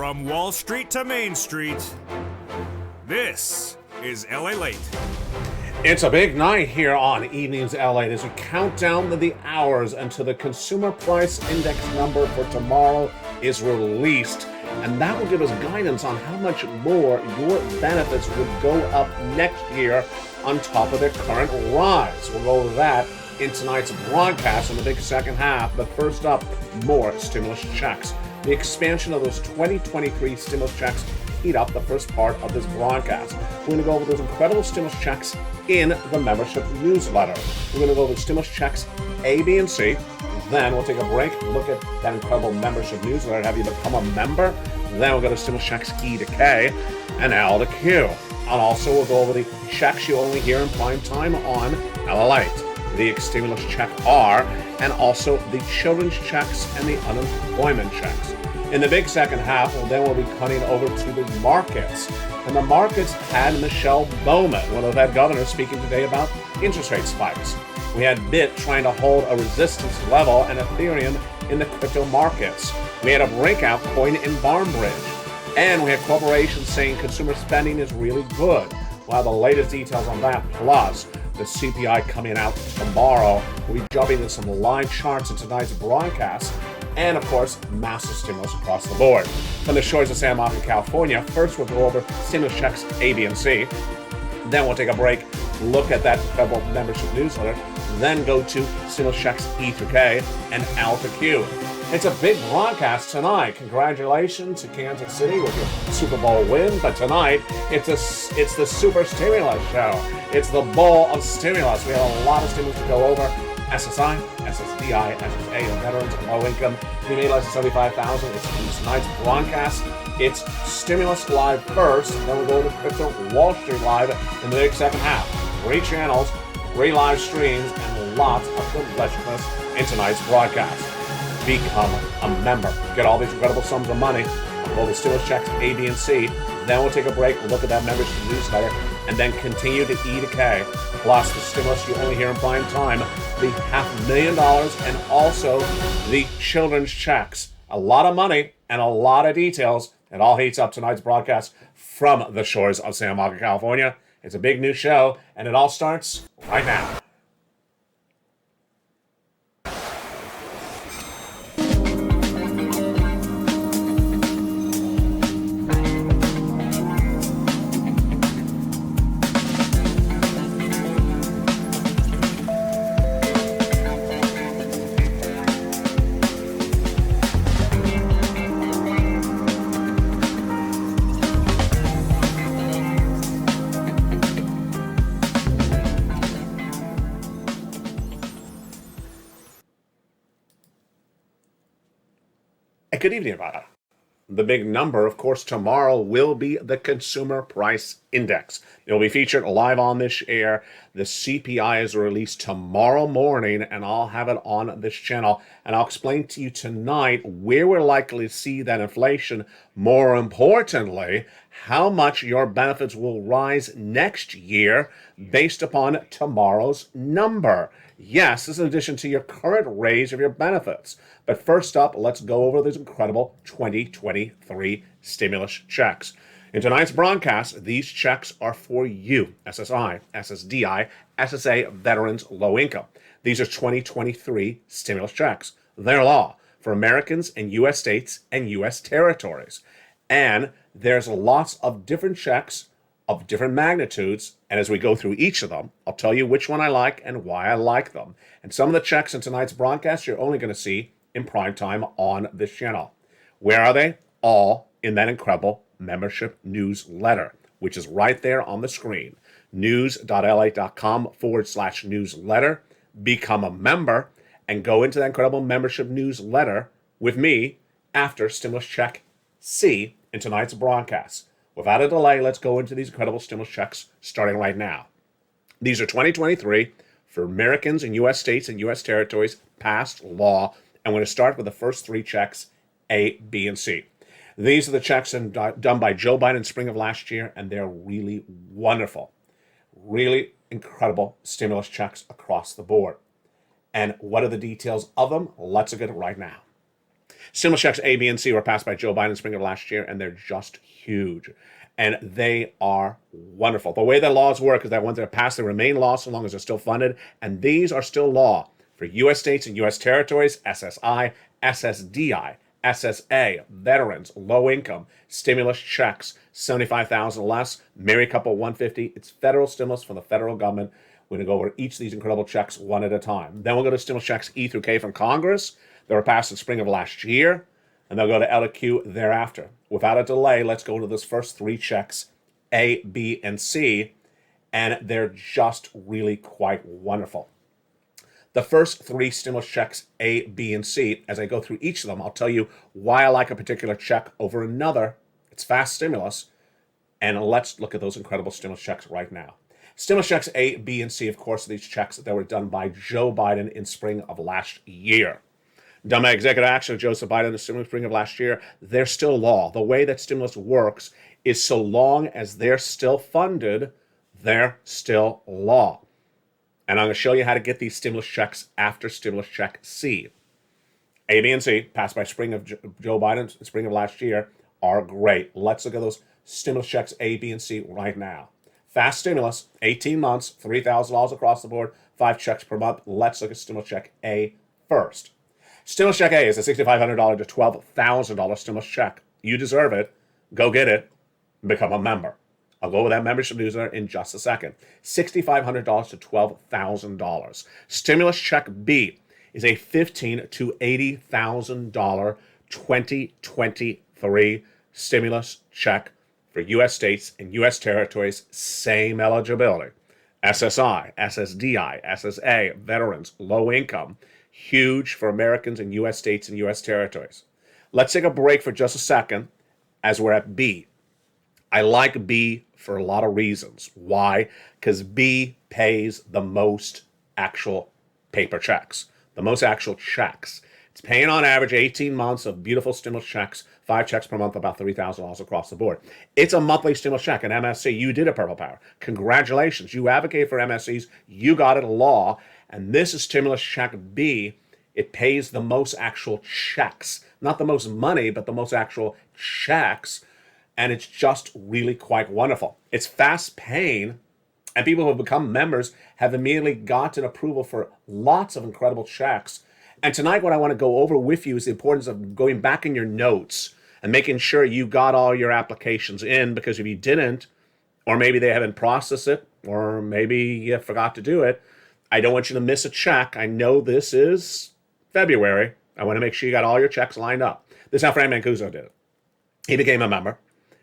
From Wall Street to Main Street, this is LALATE. It's a big night here on Evenings LA as we count down the hours until the Consumer Price Index number for tomorrow is released. And that will give us guidance on how much more your benefits would go up next year on top of their current rise. We'll go over that in tonight's broadcast in the big second half. But first up, more stimulus checks. The expansion of those 2023 stimulus checks heat up the first part of this broadcast. We're going to go over those incredible stimulus checks in the membership newsletter. We're going to go over stimulus checks A, B, and C. Then we'll take a break, look at that incredible membership newsletter, have you become a member. Then we'll go to stimulus checks E to K and L to Q. And also we'll go over the checks you only hear in prime time on LALATE, the stimulus check R, and also the children's checks and the unemployment checks. In the big second half, we'll be cutting over to the markets. And the markets had Michelle Bowman, one of the Fed governors, speaking today about interest rate spikes. We had BIT trying to hold a resistance level and Ethereum in the crypto markets. We had a breakout coin in Barnbridge. And we had corporations saying consumer spending is really good. We'll have the latest details on that, plus the CPI coming out tomorrow. We'll be jumping into some live charts in tonight's broadcast. And of course, massive stimulus across the board. From the shores of San Marcos, California, first we'll go over stimulus checks A, B, and C. Then we'll take a break, look at that incredible membership newsletter, then go to stimulus checks E through K and L to Q. It's a big broadcast tonight. Congratulations to Kansas City with your Super Bowl win. But tonight, it's the Super Stimulus Show. It's the Bowl of Stimulus. We have a lot of stimulus to go over. SSI, SSDI, SSA, and veterans and low income. We made less than $75,000. It's tonight's broadcast. It's Stimulus Live first, then we'll go to Crypto Wall Street Live in the big second half. 3 channels, 3 live streams, and lots of deliciousness in tonight's broadcast. Become a member. Get all these incredible sums of money. We'll go to stimulus checks A, B, and C. Then we'll take a break, look at that membership newsletter, and then continue to E to K. Plus the stimulus you only hear in prime time, the $500,000, and also the children's checks. A lot of money and a lot of details. It all heats up tonight's broadcast from the shores of San Marcos, California. It's a big new show, and it all starts right now. Good evening, everybody. The big number, of course, tomorrow will be the Consumer Price Index. It will be featured live on this air. The CPI is released tomorrow morning, and I'll have it on this channel. And I'll explain to you tonight where we're likely to see that inflation. More importantly, how much your benefits will rise next year based upon tomorrow's number. Yes, this is in addition to your current raise of your benefits. But first up, let's go over these incredible 2023 stimulus checks. In tonight's broadcast, these checks are for you, SSI, SSDI, SSA, veterans, low income. These are 2023 stimulus checks. They're law for Americans in U.S. states and U.S. territories. And there's lots of different checks of different magnitudes, and as we go through each of them, I'll tell you which one I like and why I like them. And some of the checks in tonight's broadcast you're only going to see in prime time on this channel. Where are they? All in that incredible membership newsletter, which is right there on the screen. news.la.com/newsletter. Become a member and go into that incredible membership newsletter with me after stimulus check C in tonight's broadcast. Without a delay, let's go into these incredible stimulus checks starting right now. These are 2023 for Americans in U.S. states and U.S. territories, passed law. I'm going to start with the first 3 checks, A, B, and C. These are the checks done by Joe Biden in spring of last year, and they're really wonderful. Really incredible stimulus checks across the board. And what are the details of them? Let's look at it right now. Stimulus checks A, B, and C were passed by Joe Biden in spring of last year, and they're just huge. And they are wonderful. The way the laws work is that once they're passed, they remain law so long as they're still funded. And these are still law for U.S. states and U.S. territories, SSI, SSDI, SSA, veterans, low income, stimulus checks, 75,000 or less, married couple 150. It's federal stimulus from the federal government. We're going to go over each of these incredible checks one at a time. Then we'll go to stimulus checks E through K from Congress. They were passed in spring of last year, and they'll go to L to Q thereafter. Without a delay, let's go to those first three checks, A, B, and C, and they're just really quite wonderful. The first three stimulus checks, A, B, and C, as I go through each of them, I'll tell you why I like a particular check over another. It's fast stimulus, and let's look at those incredible stimulus checks right now. Stimulus checks A, B, and C, of course, are these checks that were done by Joe Biden in spring of last year. Done by executive action of Joseph Biden in the spring of last year, they're still law. The way that stimulus works is so long as they're still funded, they're still law. And I'm going to show you how to get these stimulus checks after stimulus check C. A, B, and C, passed by spring of Joe Biden, spring of last year, are great. Let's look at those stimulus checks A, B, and C right now. Fast stimulus, 18 months, $3,000 across the board, 5 checks per month. Let's look at stimulus check A first. Stimulus check A is a $6,500 to $12,000 stimulus check. You deserve it. Go get it. Become a member. I'll go with that membership newsletter in just a second. $6,500 to $12,000. Stimulus check B is a $15,000 to $80,000 2023 stimulus check for U.S. states and U.S. territories. Same eligibility. SSI, SSDI, SSA, veterans, low income. Huge for Americans in U.S. states and U.S. territories. Let's take a break for just a second as we're at B. I like B for a lot of reasons. Why? Because B pays the most actual paper checks, the most actual checks. It's paying on average 18 months of beautiful stimulus checks, 5 checks per month, about $3,000 across the board. It's a monthly stimulus check. And MSC, you did a Purple Power. Congratulations. You advocate for MSCs. You got it a law. And this is stimulus check B. It pays the most actual checks. Not the most money, but the most actual checks. And it's just really quite wonderful. It's fast paying, and people who have become members have immediately gotten approval for lots of incredible checks. And tonight, what I want to go over with you is the importance of going back in your notes and making sure you got all your applications in, because if you didn't, or maybe they haven't processed it, or maybe you forgot to do it, I don't want you to miss a check. I know this is February. I want to make sure you got all your checks lined up. This is how Frank Mancuso did it. He became a member.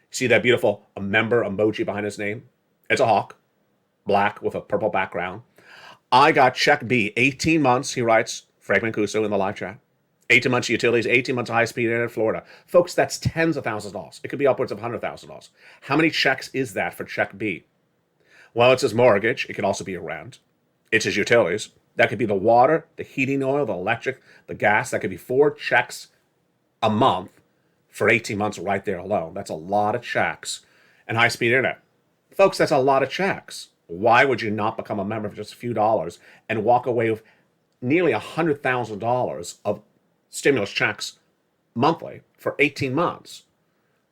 See that beautiful member emoji behind his name? It's a hawk, black with a purple background. I got check B, 18 months, he writes, Frank Mancuso in the live chat. 18 months of utilities, 18 months of high-speed internet in Florida. Folks, that's tens of thousands of dollars. It could be upwards of $100,000. How many checks is that for check B? Well, it's his mortgage. It could also be a rent. It's his utilities. That could be the water, the heating oil, the electric, the gas. That could be 4 checks a month for 18 months right there alone. That's a lot of checks. And high-speed internet. Folks, that's a lot of checks. Why would you not become a member for just a few dollars and walk away with nearly $100,000 of stimulus checks monthly for 18 months?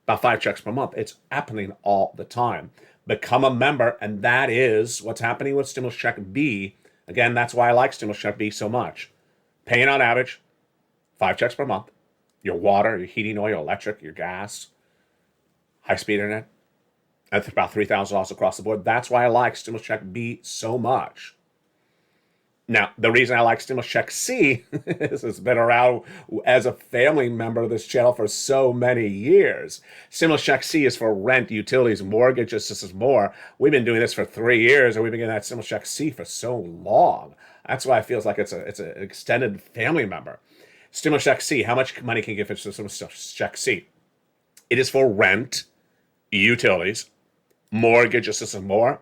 About 5 checks per month. It's happening all the time. Become a member, and that is what's happening with stimulus check B. Again, that's why I like stimulus check B so much. Paying on average 5 checks per month. Your water, your heating oil, your electric, your gas, high-speed internet. That's about $3,000 across the board. That's why I like stimulus check B so much. Now, the reason I like stimulus check C is it's been around as a family member of this channel for so many years. Stimulus check C is for rent, utilities, mortgages. This is more. We've been doing this for 3 years, and we've been getting that stimulus check C for so long. That's why it feels like it's an extended family member. Stimulus check C, how much money can you get for stimulus check C? It is for rent, utilities, mortgages, this is more.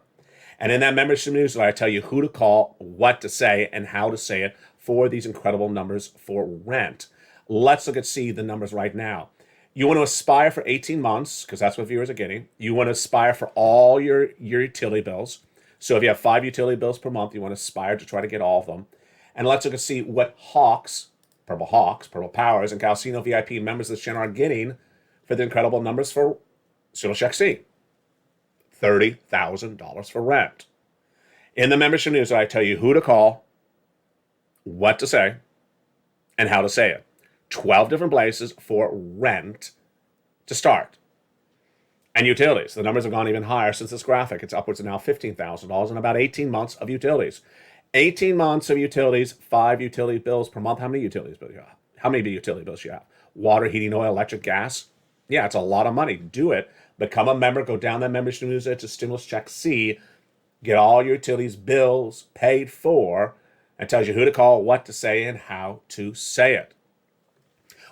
And in that membership newsletter, I tell you who to call, what to say, and how to say it for these incredible numbers for rent. Let's look at see the numbers right now. You want to aspire for 18 months, because that's what viewers are getting. You want to aspire for all your utility bills. So if you have 5 utility bills per month, you want to aspire to try to get all of them. And let's look and see what hawks Purple Hawks, Purple Powers, and Calcino VIP members of this channel are getting for the incredible numbers for Stimulus Check C. $30,000 for rent. In the membership news, I tell you who to call, what to say, and how to say it. 12 different places for rent to start. And utilities. The numbers have gone even higher since this graphic. It's upwards of now $15,000 in about 18 months of utilities. 18 months of utilities, 5 utility bills per month. How many utility bills you have? How many utility bills you have? Water, heating, oil, electric, gas. Yeah, it's a lot of money. Do it. Become a member. Go down that membership news to Stimulus Check C. Get all your utilities bills paid for, and tells you who to call, what to say, and how to say it.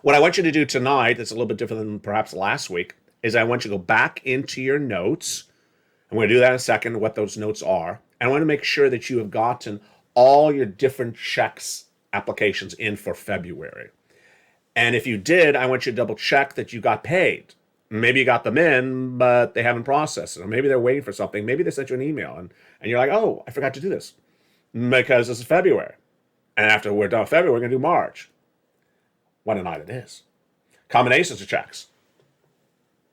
What I want you to do tonight, that's a little bit different than perhaps last week, is I want you to go back into your notes. I'm going to do that in a second, what those notes are. And I want to make sure that you have gotten all your different checks applications in for February. And if you did, I want you to double check that you got paid. Maybe you got them in, but they haven't processed it. Or maybe they're waiting for something. Maybe they sent you an email and you're like, oh, I forgot to do this. Because this is February. And after we're done with February, we're going to do March. What a night it is. Combinations of checks.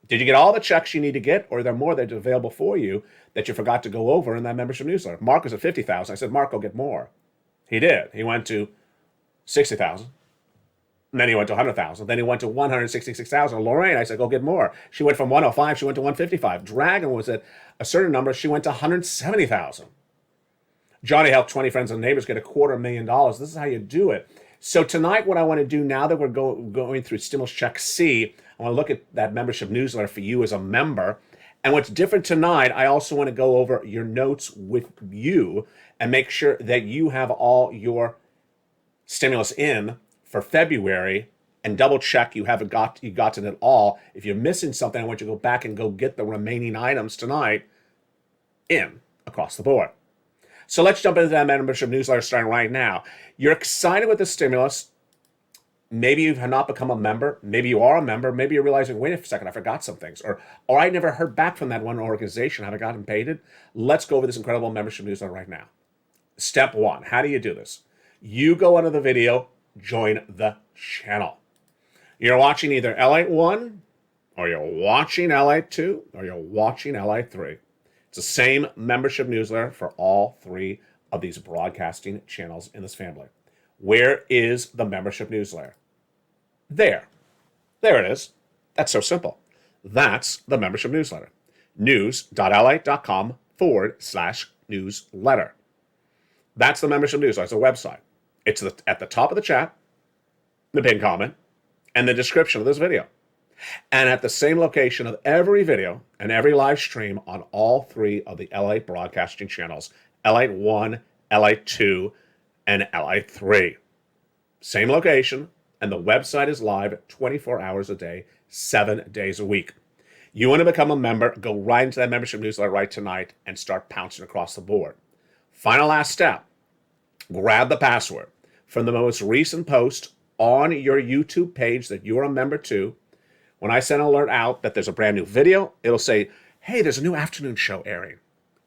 Did you get all the checks you need to get, or are there more that are available for you that you forgot to go over in that membership newsletter? Mark was at 50,000. I said, Mark, go get more. He did. He went to 60,000. And then he went to 100,000. Then he went to 166,000. Lorraine, I said, go get more. She went from 105. She went to 155. Dragon was at a certain number. She went to 170,000. Johnny helped 20 friends and neighbors get $250,000. This is how you do it. So tonight, what I want to do now that we're going through Stimulus Check C, I want to look at that membership newsletter for you as a member. And what's different tonight, I also want to go over your notes with you and make sure that you have all your stimulus in for February, and double check you gotten it all. If you're missing something, I want you to go back and go get the remaining items tonight in across the board. So let's jump into that membership newsletter starting right now. You're excited with the stimulus. Maybe you have not become a member. Maybe you are a member. Maybe you're realizing, wait a second, I forgot some things. Or I never heard back from that one organization. Have I gotten paid it? Let's go over this incredible membership newsletter right now. Step 1, how do you do this? You go under the video, join the channel. You're watching either LATE 1, or you're watching LATE 2, or you're watching LATE 3. It's the same membership newsletter for all 3 of these broadcasting channels in this family. Where is the membership newsletter? There. There it is. That's so simple. That's the membership newsletter. news.lalate.com/newsletter. That's the membership newsletter. It's a website. It's at the top of the chat, the pinned comment, and the description of this video. And at the same location of every video and every live stream on all 3 of the LATE broadcasting channels, LATE 1, LATE 2, and LATE 3. Same location, and the website is live 24 hours a day, 7 days a week. You want to become a member, go right into that membership newsletter right tonight and start pouncing across the board. Final last step, grab the password from the most recent post on your YouTube page that you're a member to. When I send an alert out that there's a brand new video, it'll say, hey, there's a new afternoon show airing.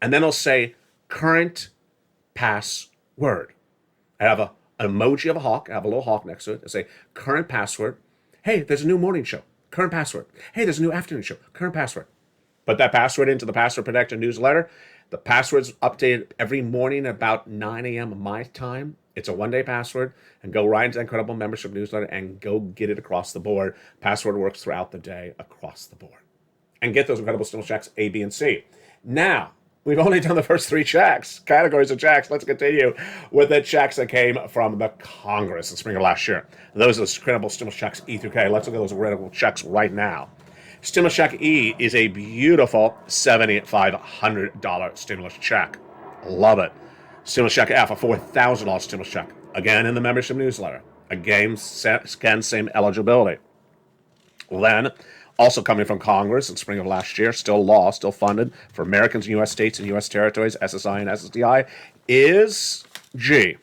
And then it'll say, current password. I have an emoji of a hawk. I have a little hawk next to it. It'll say, current password. Hey, there's a new morning show. Current password. Hey, there's a new afternoon show. Current password. Put that password into the Password Protector newsletter. The password's updated every morning at about 9 a.m. my time. It's a one-day password, and go right into that incredible membership newsletter and go get it across the board. Password works throughout the day across the board. And get those incredible stimulus checks A, B, and C. Now, we've only done the first 3 checks, categories of checks. Let's continue with the checks that came from the Congress in spring of last year. Those are the incredible stimulus checks E through K. Let's look at those incredible checks right now. Stimulus check E is a beautiful $7,500 stimulus check. Love it. Stimulus check F, a $4,000 stimulus check. Again, in the membership newsletter. Again, same eligibility. Then, also coming from Congress in spring of last year, still law, still funded for Americans in U.S. states and U.S. territories, SSI and SSDI, is G.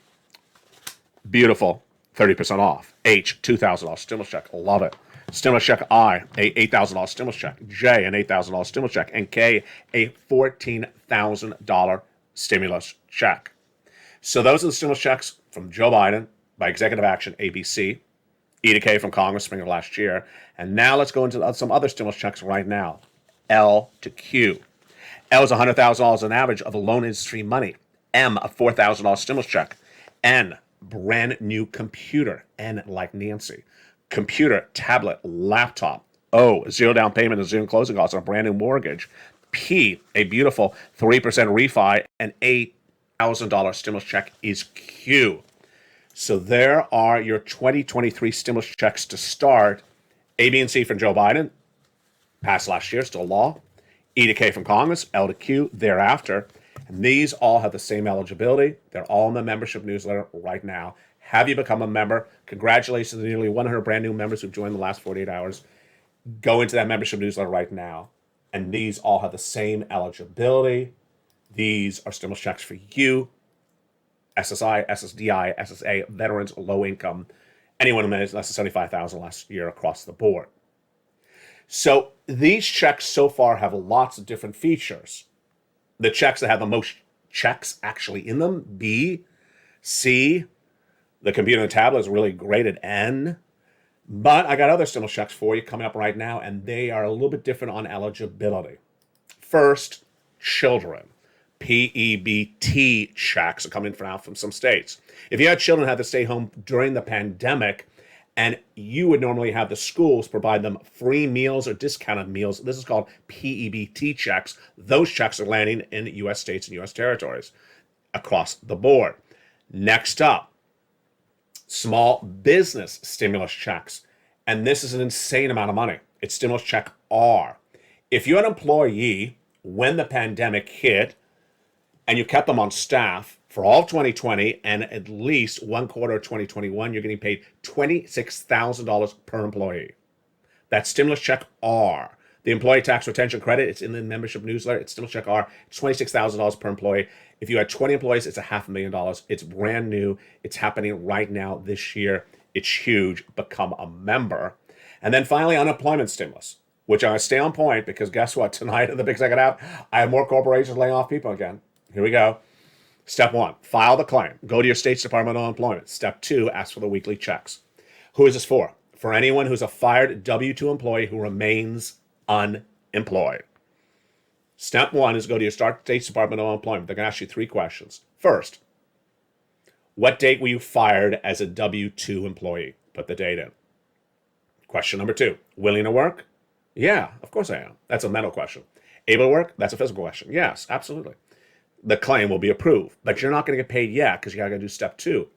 Beautiful, 30% off. H, $2,000 stimulus check. Love it. Stimulus check I, a $8,000 stimulus check. J, an $8,000 stimulus check. And K, a $14,000 stimulus check. So those are the stimulus checks from Joe Biden, by executive action, ABC, E to K from Congress spring of last year. And now let's go into some other stimulus checks right now. L to Q. L is $100,000 on average of the loan industry money. M, a $4,000 stimulus check. N, brand new computer. N like Nancy. Computer, tablet, laptop. O, zero down payment and zero closing costs on a brand new mortgage. P, a beautiful 3% refi. And $8,000 stimulus check is Q. So there are your 2023 stimulus checks to start. A, B, and C from Joe Biden, passed last year, still law. E to K from Congress, L to Q thereafter. And these all have the same eligibility. They're all in the membership newsletter right now. Have you become a member? Congratulations to the nearly 100 brand new members who've joined in the last 48 hours. Go into that membership newsletter right now. And these all have the same eligibility. These are stimulus checks for you. SSI, SSDI, SSA, veterans, low income, anyone who made less than $75,000 last year across the board. So these checks so far have lots of different features. The checks that have the most checks actually in them, B, C. The computer and the tablet is really great at N. But I got other stimulus checks for you coming up right now, and they are a little bit different on eligibility. First, children. PEBT checks are coming out from some states. If you had children who had to stay home during the pandemic, and you would normally have the schools provide them free meals or discounted meals, this is called PEBT checks. Those checks are landing in U.S. states and U.S. territories across the board. Next up, small business stimulus checks. And this is an insane amount of money. It's stimulus check R. If you're an employee when the pandemic hit, and you kept them on staff for all of 2020 and at least one quarter of 2021, you're getting paid $26,000 per employee. That's stimulus check R. The employee tax retention credit, it's in the membership newsletter. It's stimulus check R. It's $26,000 per employee. If you had 20 employees, it's $500,000. It's brand new. It's happening right now this year. It's huge. Become a member. And then finally, unemployment stimulus, which I'm going to stay on point because guess what? Tonight in the big second half, I have more corporations laying off people again. Here we go. Step 1, file the claim. Go to your state's Department of Unemployment. Step 2, ask for the weekly checks. Who is this for? For anyone who's a fired W-2 employee who remains unemployed. Step 1 is go to your state's Department of Unemployment. They're going to ask you 3 questions. First, what date were you fired as a W-2 employee? Put the date in. Question number 2, willing to work? Yeah, of course I am. That's a mental question. Able to work? That's a physical question. Yes, absolutely. The claim will be approved, but you're not going to get paid yet because you got to do step 2.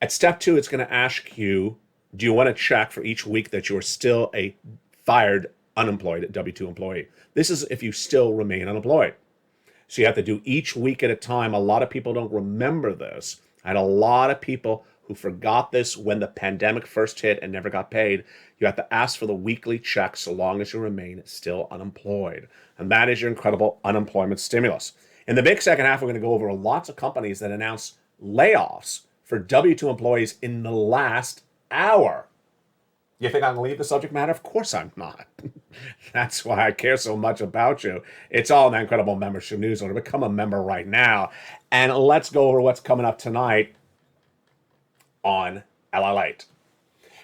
At step 2, it's going to ask you, do you want to check for each week that you're still a fired, unemployed W-2 employee? This is if you still remain unemployed. So you have to do each week at a time. A lot of people don't remember this. I had a lot of people who forgot this when the pandemic first hit and never got paid. You have to ask for the weekly check so long as you remain still unemployed. And that is your incredible unemployment stimulus. In the big second half, we're going to go over lots of companies that announce layoffs for W-2 employees in the last hour. You think I'm going to leave the subject matter? Of course I'm not. That's why I care so much about you. It's all in that incredible membership newsletter. Become a member right now. And let's go over what's coming up tonight on LALATE.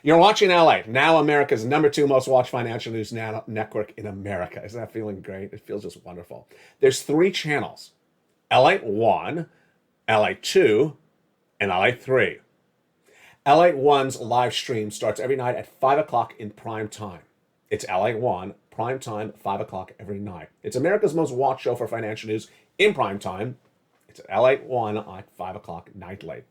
You're watching LALATE, now America's #2 most watched financial news network in America. Isn't that feeling great? It feels just wonderful. There's 3 channels, LALATE 1, LALATE 2, and LALATE 3. LALATE 1's live stream starts every night at 5 o'clock in prime time. It's LALATE 1, prime time, 5 o'clock every night. It's America's most watched show for financial news in prime time. It's LALATE 1 at 5 o'clock nightly.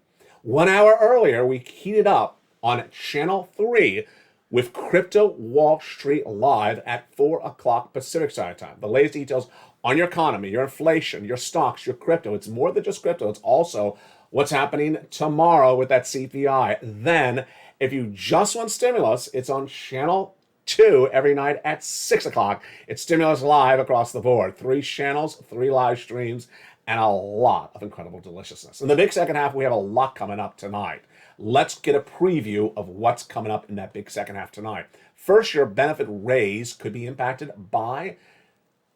1 hour earlier, we heated up on Channel 3 with Crypto Wall Street Live at 4 o'clock Pacific Standard Time. The latest details on your economy, your inflation, your stocks, your crypto. It's more than just crypto. It's also what's happening tomorrow with that CPI. Then, if you just want stimulus, it's on Channel 2 every night at 6 o'clock. It's Stimulus Live across the board. 3 channels, 3 live streams, and a lot of incredible deliciousness. In the big second half, we have a lot coming up tonight. Let's get a preview of what's coming up in that big second half tonight. First, your benefit raise could be impacted by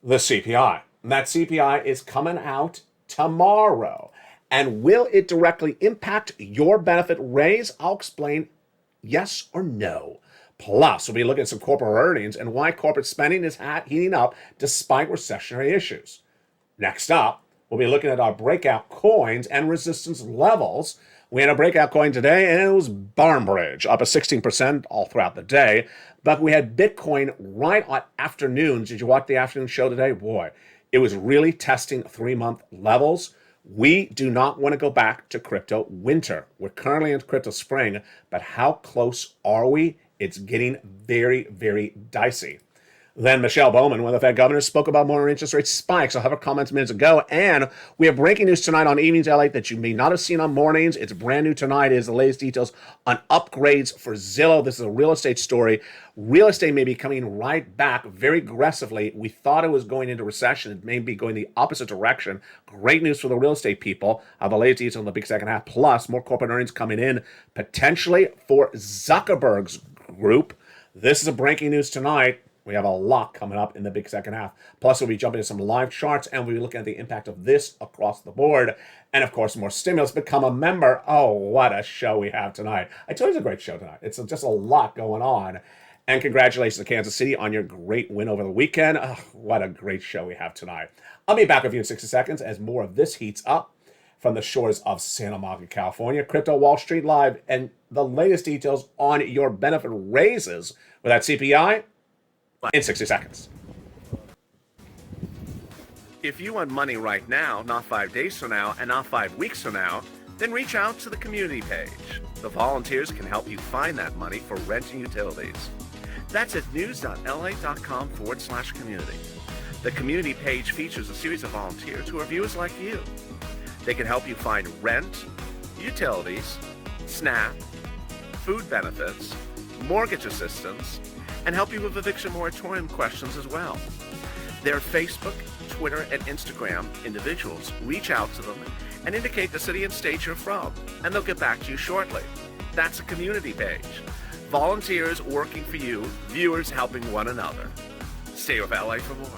the CPI. And that CPI is coming out tomorrow. And will it directly impact your benefit raise? I'll explain yes or no. Plus, we'll be looking at some corporate earnings and why corporate spending is heating up despite recessionary issues. Next up, we'll be looking at our breakout coins and resistance levels. We had a breakout coin today, and it was Barnbridge, up a 16% all throughout the day. But we had Bitcoin right on afternoons. Did you watch the afternoon show today? Boy, it was really testing 3-month levels. We do not want to go back to crypto winter. We're currently in crypto spring, but how close are we? It's getting very, very dicey. Then Michelle Bowman, one of the Fed governors, spoke about more interest rate spikes. I'll have her comments minutes ago. And we have breaking news tonight on Evenings LA that you may not have seen on mornings. It's brand new tonight. It is the latest details on upgrades for Zillow. This is a real estate story. Real estate may be coming right back very aggressively. We thought it was going into recession. It may be going the opposite direction. Great news for the real estate people. The latest details on the big second half. Plus, more corporate earnings coming in potentially for Zuckerberg's group. This is a breaking news tonight. We have a lot coming up in the big second half. Plus, we'll be jumping into some live charts, and we'll be looking at the impact of this across the board. And, of course, more stimulus. Become a member. Oh, what a show we have tonight. I told you it's a great show tonight. It's just a lot going on. And congratulations to Kansas City on your great win over the weekend. Oh, what a great show we have tonight. I'll be back with you in 60 seconds as more of this heats up from the shores of Santa Monica, California. Crypto Wall Street Live and the latest details on your benefit raises with that CPI in 60 seconds. If you want money right now, not 5 days from now, and not 5 weeks from now, then reach out to the community page. The volunteers can help you find that money for rent and utilities. That's at news.la.com/community. The community page features a series of volunteers who are viewers like you. They can help you find rent, utilities, SNAP, food benefits, mortgage assistance, and help you with eviction moratorium questions as well. Their Facebook, Twitter, and Instagram individuals reach out to them and indicate the city and state you're from, and they'll get back to you shortly. That's a community page. Volunteers working for you, viewers helping one another. Stay with LA for more.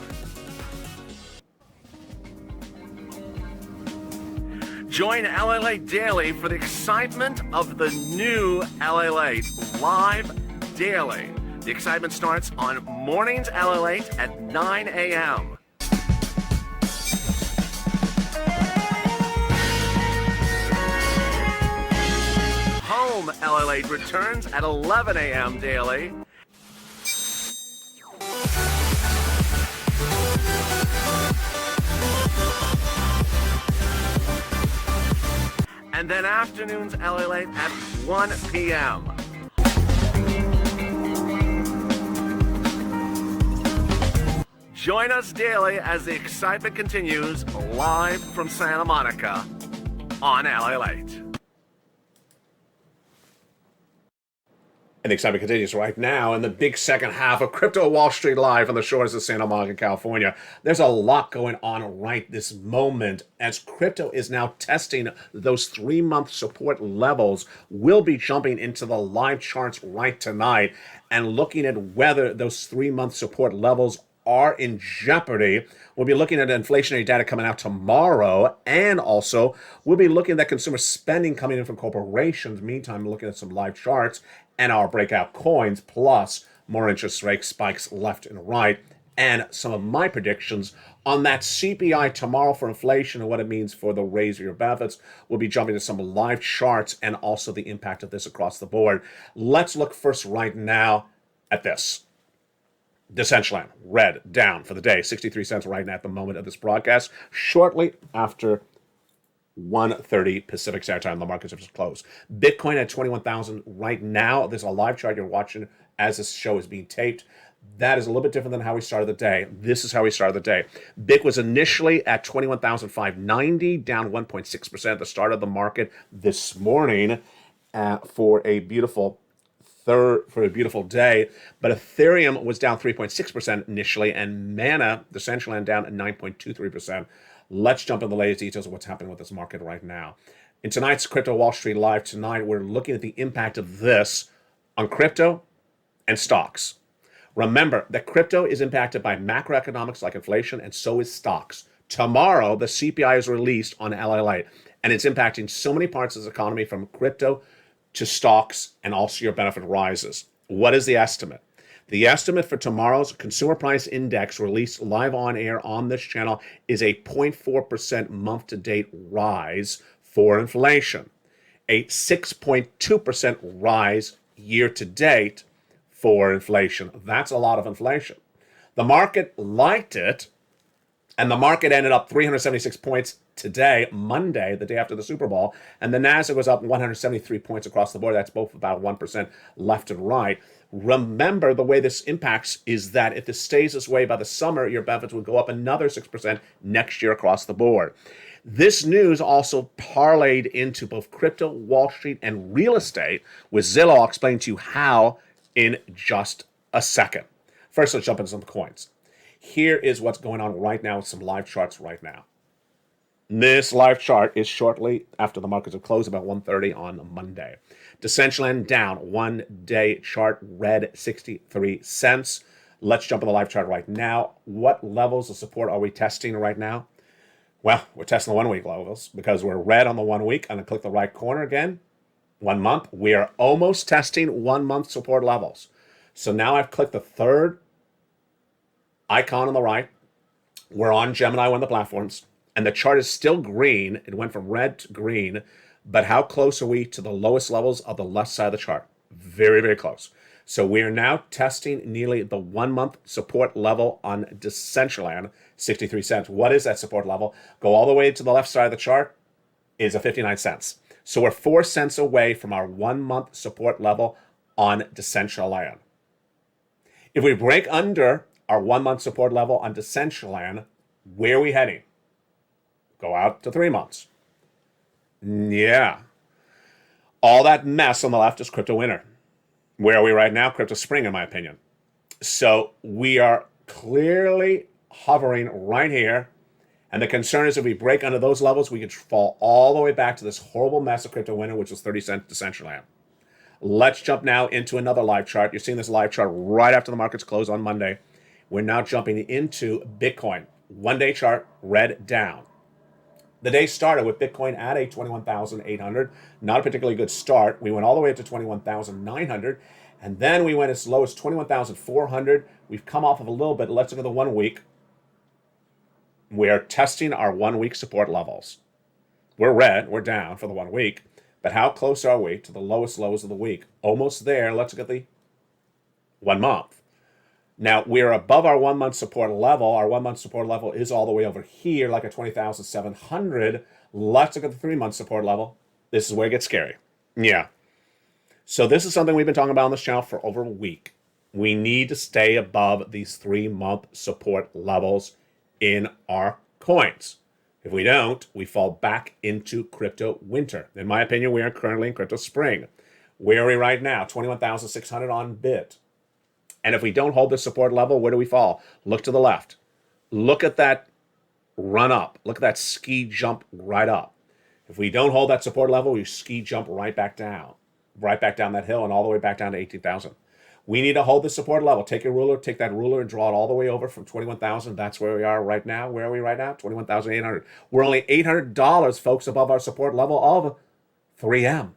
Join LALATE Daily for the excitement of the new LALATE live daily. The excitement starts on mornings LALATE at 9 a.m. Home LALATE returns at 11 a.m. daily. And then afternoons LALATE at 1 p.m. Join us daily as the excitement continues live from Santa Monica on LALATE. And the excitement continues right now in the big second half of Crypto Wall Street Live on the shores of Santa Monica, California. There's a lot going on right this moment as crypto is now testing those 3-month support levels. We'll be jumping into the live charts right tonight and looking at whether those 3-month support levels are in jeopardy. We'll be looking at inflationary data coming out tomorrow, and also we'll be looking at consumer spending coming in from corporations. Meantime, looking at some live charts and our breakout coins, plus more interest rate spikes left and right, and some of my predictions on that CPI tomorrow for inflation and what it means for the raise of your benefits. We'll be jumping to some live charts and also the impact of this across the board. Let's look first right now at this. Decentraland, red, down for the day, 63 cents right now at the moment of this broadcast, shortly after 1:30 Pacific Standard Time. The markets have just closed. Bitcoin at 21,000 right now. There's a live chart you're watching as this show is being taped. That is a little bit different than how we started the day. This is how we started the day. Bitcoin was initially at 21,590, down 1.6% at the start of the market this morning for a beautiful day, but Ethereum was down 3.6% initially, and Mana, Decentraland, down at 9.23%. Let's jump into the latest details of what's happening with this market right now. In tonight's Crypto Wall Street Live tonight, we're looking at the impact of this on crypto and stocks. Remember that crypto is impacted by macroeconomics like inflation, and so is stocks. Tomorrow, the CPI is released on LALATE, And it's impacting so many parts of the economy, from crypto to stocks, and also your benefit rises. What is the estimate? The estimate for tomorrow's consumer price index, released live on air on this channel, is a 0.4% month-to-date rise for inflation, a 6.2% rise year-to-date for inflation. That's a lot of inflation. The market liked it, and the market ended up 376 points today, Monday, the day after the Super Bowl, and the Nasdaq was up 173 points across the board. That's both about 1% left and right. Remember, the way this impacts is that if this stays this way by the summer, your benefits would go up another 6% next year across the board. This news also parlayed into both crypto, Wall Street, and real estate, with Zillow. I'll explain to you how in just a second. First, let's jump into some coins. Here is what's going on right now with some live charts right now. This live chart is shortly after the markets have closed, about 1:30 on Monday. Decentraland down, 1-day chart red 63 cents. Let's jump on the live chart right now. What levels of support are we testing right now? Well, we're testing the 1 week levels because we're red on the 1 week. I'm going to click the right corner again. 1 month. We are almost testing 1 month support levels. So now I've clicked the third icon on the right. We're on Gemini, one of the platforms, and the chart is still green. It went from red to green, but how close are we to the lowest levels of the left side of the chart? Very, very close. So we are now testing nearly the 1 month support level on Decentraland, 63 cents. What is that support level? Go all the way to the left side of the chart, is a 59 cents. So we're 4 cents away from our 1 month support level on Decentraland. If we break under our 1 month support level on Decentraland, where are we heading? Go out to 3 months. Yeah. All that mess on the left is crypto winter. Where are we right now? Crypto spring, in my opinion. So we are clearly hovering right here. And the concern is if we break under those levels, we could fall all the way back to this horrible mess of crypto winter, which was 30 cents Decentraland. Let's jump now into another live chart. You're seeing this live chart right after the markets close on Monday. We're now jumping into Bitcoin. 1 day chart, red down. The day started with Bitcoin at a 21,800. Not a particularly good start. We went all the way up to 21,900. And then we went as low as 21,400. We've come off of a little bit. Let's look at the 1 week. We're testing our 1 week support levels. We're red. We're down for the 1 week. But how close are we to the lowest lows of the week? Almost there. Let's look at the 1 month. Now, we're above our 1 month support level. Our 1 month support level is all the way over here, like at 20,700. Let's look at the 3 month support level. This is where it gets scary. Yeah. So this is something we've been talking about on this channel for over a week. We need to stay above these 3 month support levels in our coins. If we don't, we fall back into crypto winter. In my opinion, we are currently in crypto spring. Where are we right now? 21,600 on Bit. And if we don't hold this support level, where do we fall? Look to the left. Look at that run up. Look at that ski jump right up. If we don't hold that support level, we ski jump right back down that hill and all the way back down to 18,000. We need to hold the support level. Take your ruler, take that ruler and draw it all the way over from 21,000. That's where we are right now. Where are we right now? 21,800. We're only $800, folks, above our support level of 3M.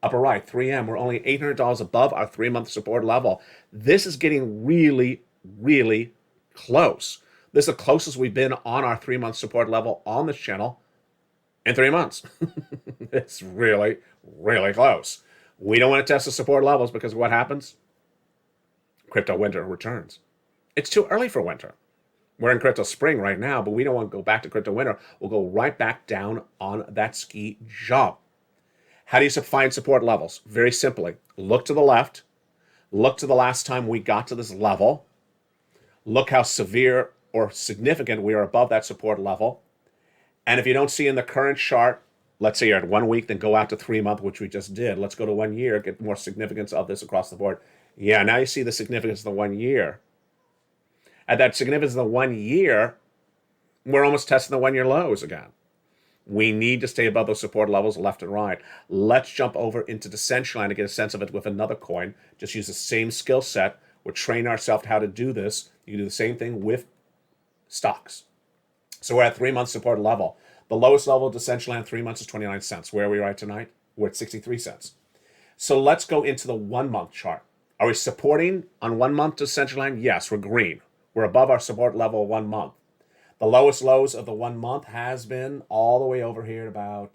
Upper right, 3M. We're only $800 above our 3 month support level. This is getting really, really close. This is the closest we've been on our 3 month support level on this channel in 3 months. It's really, really close. We don't want to test the support levels because what happens? Crypto winter returns. It's too early for winter. We're in crypto spring right now, but we don't want to go back to crypto winter. We'll go right back down on that ski jump. How do you find support levels? Very simply, look to the left. Look to the last time we got to this level. Look how severe or significant we are above that support level. And if you don't see in the current chart, let's say you're at 1 week, then go out to 3 month, which we just did. Let's go to 1 year, get more significance of this across the board. Yeah, now you see the significance of the 1 year. At that significance of the 1 year, we're almost testing the 1 year lows again. We need to stay above those support levels left and right. Let's jump over into Decentraland to get a sense of it with another coin. Just use the same skill set. We're training ourselves how to do this. You can do the same thing with stocks. So we're at 3 month support level. The lowest level of Decentraland 3 months is 29 cents. Where are we right tonight? We're at 63 cents. So let's go into the 1 month chart. Are we supporting on 1 month Decentraland? Yes, we're green. We're above our support level 1 month. The lowest lows of the 1 month has been all the way over here at about,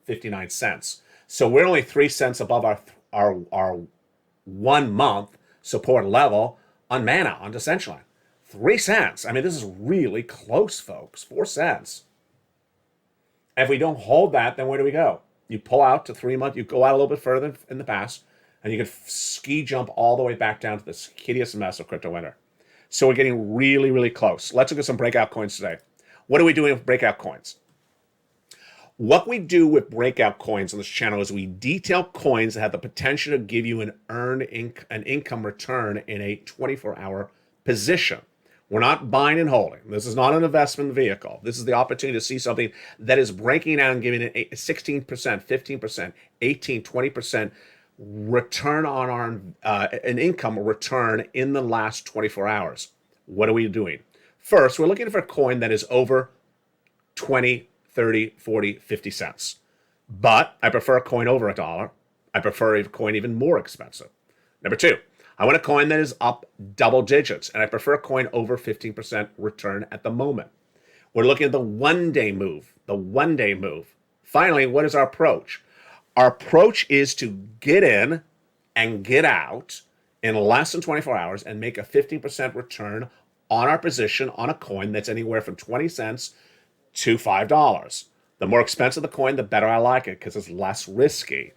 59 cents. So we're only 3 cents above our 1 month support level on Mana, on Decentraland. 3 cents. I mean, this is really close, folks. 4 cents. If we don't hold that, then where do we go? You pull out to 3 months, you go out a little bit further in the past, and you can ski jump all the way back down to this hideous mess of crypto winter. So we're getting really, really close. Let's look at some breakout coins today. What are we doing with breakout coins? What we do with breakout coins on this channel is we detail coins that have the potential to give you an income return in a 24-hour position. We're not buying and holding. This is not an investment vehicle. This is the opportunity to see something that is breaking out and giving it a 16%, 15%, 18%, 20% return on an income return in the last 24 hours. What are we doing? First, we're looking for a coin that is over 20, 30, 40, 50 cents. But I prefer a coin over $1. I prefer a coin even more expensive. Number two, I want a coin that is up double digits, and I prefer a coin over 15% return at the moment. We're looking at the 1 day move, the 1 day move. Finally, what is our approach? Our approach is to get in and get out in less than 24 hours and make a 15% return on our position on a coin that's anywhere from 20 cents to $5. The more expensive the coin, the better I like it because it's less risky.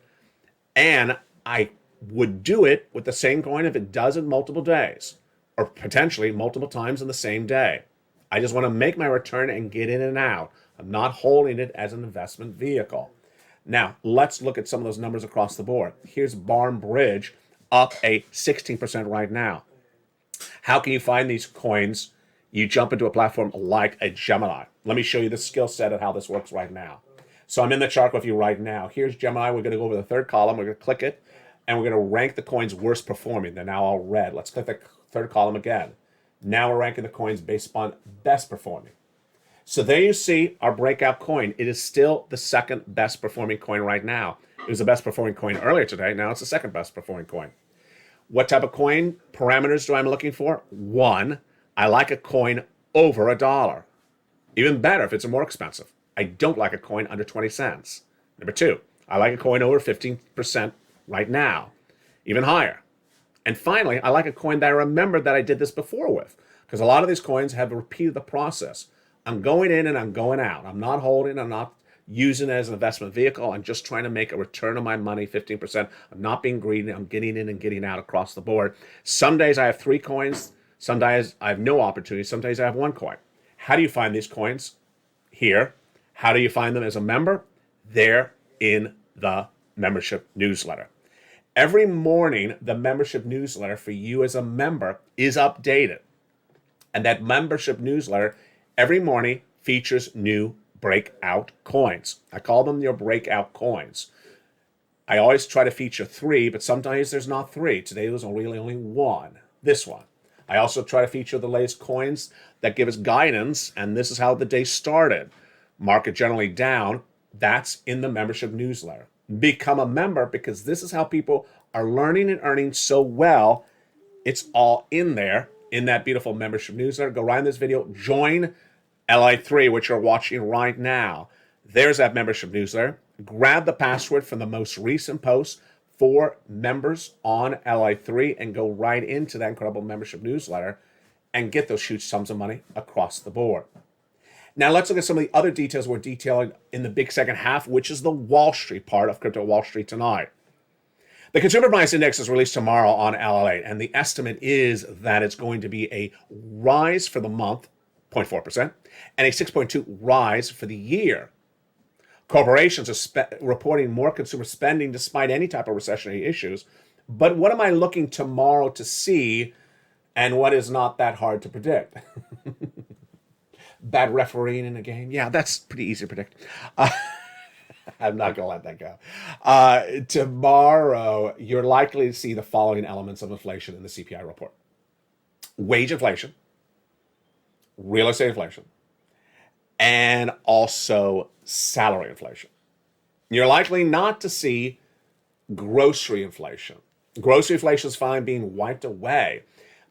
And I would do it with the same coin if it does in multiple days or potentially multiple times in the same day. I just want to make my return and get in and out. I'm not holding it as an investment vehicle. Now, let's look at some of those numbers across the board. Here's Barn Bridge up a 16% right now. How can you find these coins? You jump into a platform like a Gemini. Let me show you the skill set of how this works right now. So I'm in the chart with you right now. Here's Gemini. We're going to go over the third column. We're going to click it, and we're going to rank the coins worst performing. They're now all red. Let's click the third column again. Now we're ranking the coins based upon best performing. So there you see our breakout coin. It is still the second best performing coin right now. It was the best performing coin earlier today. Now it's the second best performing coin. What type of coin parameters do I looking for? One, I like a coin over $1. Even better if it's more expensive. I don't like a coin under 20 cents. Number two, I like a coin over 15% right now, even higher. And finally, I like a coin that I remember that I did this before with, because a lot of these coins have repeated the process. I'm going in and I'm going out. I'm not holding, I'm not using it as an investment vehicle. I'm just trying to make a return on my money, 15%. I'm not being greedy. I'm getting in and getting out across the board. Some days I have 3 coins. Some days I have no opportunity. Some days I have 1 coin. How do you find these coins? Here. How do you find them as a member? They're in the membership newsletter. Every morning, the membership newsletter for you as a member is updated. And that membership newsletter every morning features new breakout coins. I call them your breakout coins. I always try to feature 3, but sometimes there's not 3. Today there's really only 1. This one. I also try to feature the latest coins that give us guidance, and this is how the day started. Market generally down. That's in the membership newsletter. Become a member because this is how people are learning and earning so well. It's all in there in that beautiful membership newsletter. Go right in this video. Join LA3, which you're watching right now. There's that membership newsletter. Grab the password from the most recent post for members on LA3 and go right into that incredible membership newsletter and get those huge sums of money across the board. Now let's look at some of the other details we're detailing in the big second half, which is the Wall Street part of Crypto Wall Street tonight. The Consumer Price Index is released tomorrow on LALATE, and the estimate is that it's going to be a rise for the month, 0.4%, and a 6.2 rise for the year. Corporations are reporting more consumer spending despite any type of recessionary issues. But what am I looking tomorrow to see, and what is not that hard to predict? Bad refereeing in a game? Yeah, that's pretty easy to predict. I'm not going to let that go. Tomorrow, you're likely to see the following elements of inflation in the CPI report. Wage inflation, real estate inflation, and also salary inflation. You're likely not to see grocery inflation. Grocery inflation is fine being wiped away.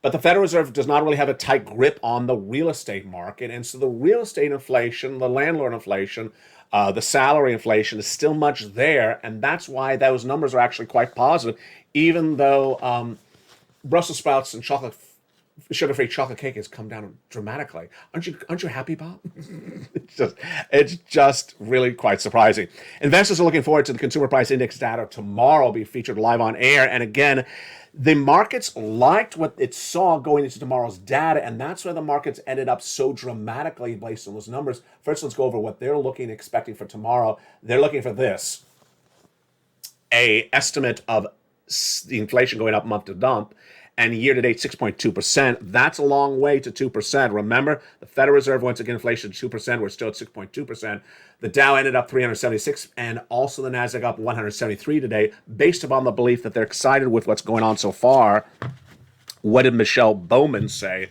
But the Federal Reserve does not really have a tight grip on the real estate market. And so the real estate inflation, the landlord inflation, the salary inflation is still much there. And that's why those numbers are actually quite positive, even though Brussels sprouts and sugar-free chocolate cake has come down dramatically. Aren't you happy, Bob? it's just really quite surprising. Investors are looking forward to the consumer price index data tomorrow. Will be featured live on air. And again, the markets liked what it saw going into tomorrow's data, and that's why the markets ended up so dramatically based on those numbers. First, let's go over what they're expecting for tomorrow. They're looking for this: a estimate of the inflation going up month to month, and year-to-date 6.2%. That's a long way to 2%. Remember, the Federal Reserve wants to get inflation to 2%. We're still at 6.2%. The Dow ended up 376, and also the Nasdaq up 173 today, based upon the belief that they're excited with what's going on so far. What did Michelle Bowman say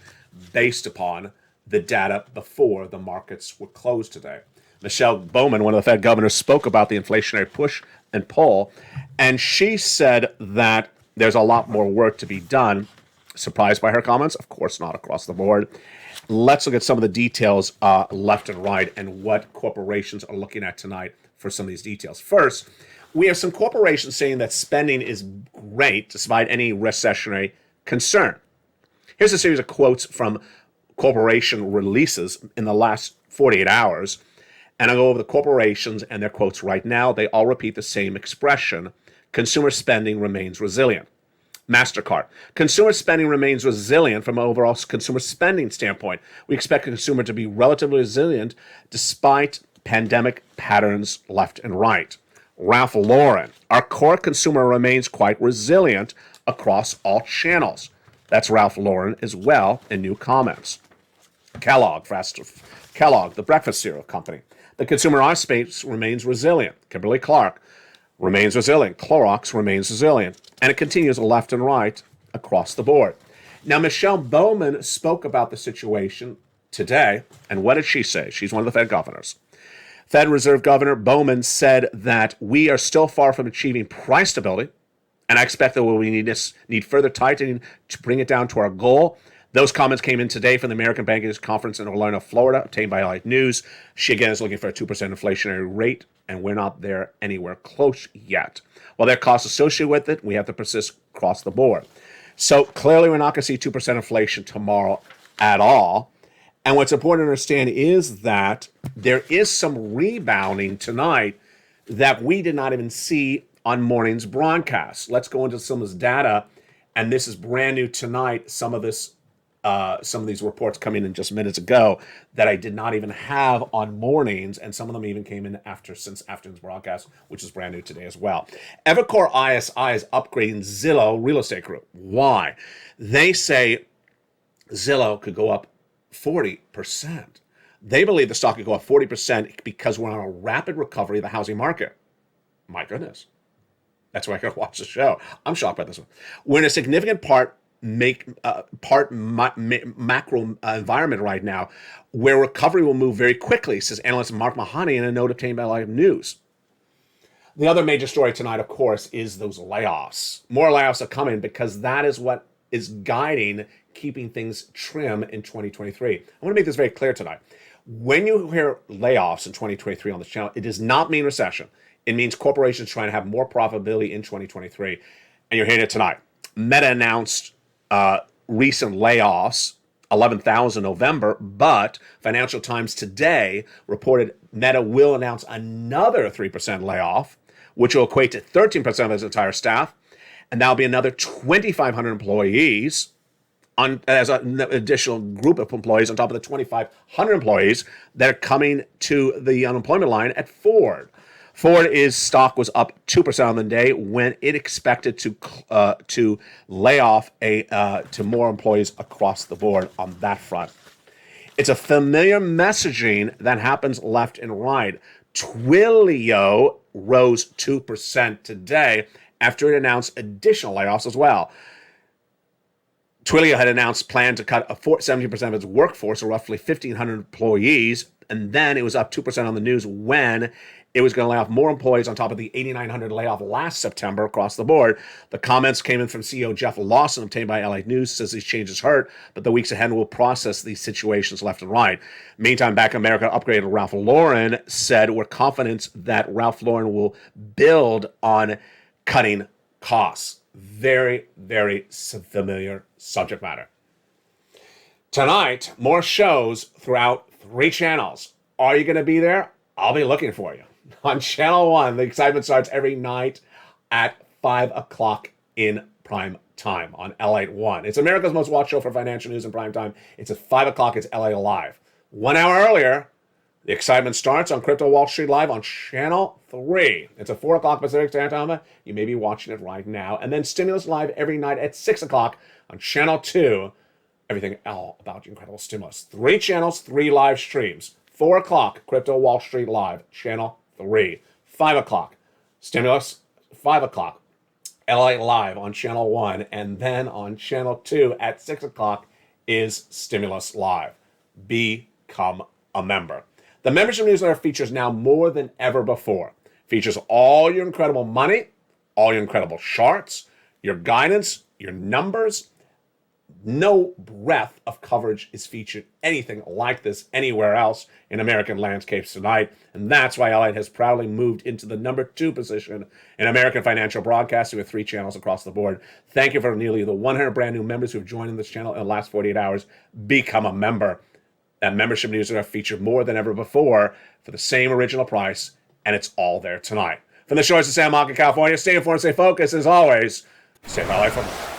based upon the data before the markets were closed today? Michelle Bowman, one of the Fed governors, spoke about the inflationary push and pull, and she said that there's a lot more work to be done. Surprised by her comments? Of course not, across the board. Let's look at some of the details left and right and what corporations are looking at tonight for some of these details. First, we have some corporations saying that spending is great despite any recessionary concern. Here's a series of quotes from corporation releases in the last 48 hours. And I'll go over the corporations and their quotes right now. They all repeat the same expression: consumer spending remains resilient. MasterCard. Consumer spending remains resilient from an overall consumer spending standpoint. We expect the consumer to be relatively resilient despite pandemic patterns left and right. Ralph Lauren. Our core consumer remains quite resilient across all channels. That's Ralph Lauren as well in new comments. Kellogg, the breakfast cereal company. The consumer space remains resilient. Kimberly-Clark remains resilient. Clorox remains resilient. And it continues left and right across the board. Now, Michelle Bowman spoke about the situation today. And what did she say? She's one of the Fed governors. Fed Reserve Governor Bowman said that we are still far from achieving price stability. And I expect that we need further tightening to bring it down to our goal. Those comments came in today from the American Bankers Conference in Orlando, Florida, obtained by LALATE News. She, again, is looking for a 2% inflationary rate, and we're not there anywhere close yet. While there are costs associated with it, we have to persist across the board. So clearly we're not going to see 2% inflation tomorrow at all. And what's important to understand is that there is some rebounding tonight that we did not even see on morning's broadcast. Let's go into some of this data, and this is brand new tonight. Some of these reports come in just minutes ago that I did not even have on mornings, and some of them even came in since afternoon's broadcast, which is brand new today as well. Evercore ISI is upgrading Zillow Real Estate Group. Why? They say Zillow could go up 40%. They believe the stock could go up 40% because we're on a rapid recovery of the housing market. My goodness. That's why I gotta watch the show. I'm shocked by this one. We're in a significant macro environment right now where recovery will move very quickly, says analyst Mark Mahoney in a note obtained by LALATE News. The other major story tonight, of course, is those layoffs. More layoffs are coming because that is what is guiding keeping things trim in 2023. I want to make this very clear tonight. When you hear layoffs in 2023 on this channel, it does not mean recession. It means corporations trying to have more profitability in 2023. And you're hearing it tonight. Meta announced recent layoffs, 11,000 November, but Financial Times today reported Meta will announce another 3% layoff, which will equate to 13% of its entire staff, and that'll be another 2,500 employees as an additional group of employees on top of the 2,500 employees that are coming to the unemployment line at Ford. Ford's stock was up 2% on the day when it expected to lay off to more employees across the board on that front. It's a familiar messaging that happens left and right. Twilio rose 2% today after it announced additional layoffs as well. Twilio had announced plan to cut 70% of its workforce, or roughly 1,500 employees, And then it was up 2% on the news when it was going to lay off more employees on top of the 8,900 layoff last September across the board. The comments came in from CEO Jeff Lawson, obtained by LA News, says these changes hurt, but the weeks ahead will process these situations left and right. Meantime, Bank of America upgraded Ralph Lauren, said we're confident that Ralph Lauren will build on cutting costs. Very, very familiar subject matter. Tonight, more shows throughout 3 channels. Are you going to be there? I'll be looking for you. On Channel 1, the excitement starts every night at 5 o'clock in prime time on LATE 1. It's America's most watched show for financial news in prime time. It's at 5 o'clock. It's LA Live. 1 hour earlier, the excitement starts on Crypto Wall Street Live on Channel 3. It's at 4 o'clock Pacific Standard Time. You may be watching it right now. And then Stimulus Live every night at 6 o'clock on Channel 2. Everything all about your incredible stimulus. 3 channels, 3 live streams. 4 o'clock, Crypto Wall Street Live, Channel 3. 5 o'clock, Stimulus. 5 o'clock, LA Live on Channel 1. And then on Channel 2 at 6 o'clock is Stimulus Live. Become a member. The membership newsletter features now more than ever before. Features all your incredible money, all your incredible charts, your guidance, your numbers. No breadth of coverage is featured anything like this anywhere else in American landscapes tonight. And that's why LATE has proudly moved into the number 2 position in American financial broadcasting with 3 channels across the board. Thank you for nearly the 100 brand new members who have joined in this channel in the last 48 hours. Become a member. That membership newsletter featured more than ever before for the same original price, and it's all there tonight. From the shores of San Marcos, California, stay informed, stay focused, as always, stay LA for more.